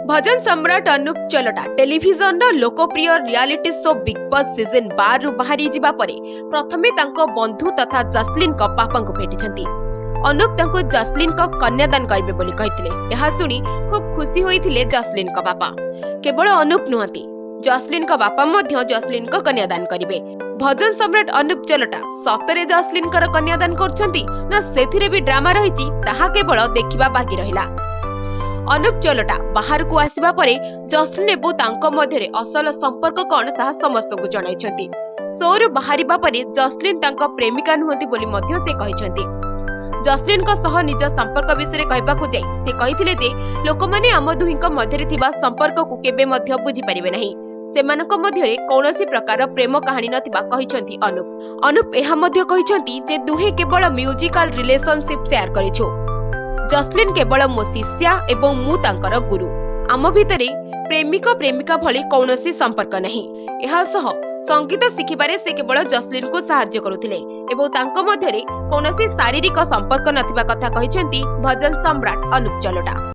भजन सम्राट अनूप चलोटा टेलीविजन लोकप्रिय reality show big boss season 12 रु बाहरी जिबा परे प्रथमे तांको बंधु तथा जसलीन को पापा को भेटिछंती। अनूप तांको जसलीन को कन्यादान करिवे बोली कहिथिले। एहा सुनी खूब खुशी होइथिले जसलीन को बापा। केवल अनूप नुहंती, जसलीन को बापा मध्य जसलीन को कन्यादान करिवे। भजन सम्राट अनूप चलोटा सतरे जसलीन कर कन्यादान करछंती ना सेथिरे भी ड्रामा रहिछि ताहा केवल देखिबा बाकी रहिला। अनूप चलोटा बाहर को आसिबा परे जसलीन एवं तांको मध्यरे असल संपर्क कौन ताहा समस्त को जणाइछंती। शोरु बाहरिबा परे जसलीन तांको प्रेमिका नुहंती बोली मध्य से कहिछंती। जसलीन को सह निज संपर्क विषय कहबाकू जाई से कहिथिले जे लोकमाने आम दुहिंको मध्यरे थिबा संपर्क को केबे मध्य बुझी परिबे नाही। सेमानक मध्यरे कौनसी प्रकार प्रेम कहानी नथिबा कहिछंती अनूप। अनूप एहा मध्य कहिछंती जे दुहे केवल म्यूजिकल रिलेशनशिप शेयर करिछु। जसलीन केवल मो शिष्या एवं मु तांकर गुरु। आम भितरे प्रेमिक प्रेमिका भली कौनसी संपर्क नहीं। एहा सह संगीत शिखिबारे से केवल जसलीन को सहाय्य करुथिले एवं तांको मध्यरे कौनसी शारीरिक संपर्क नथिबा कथा कहिसेंती भजन सम्राट अनूप चलोटा।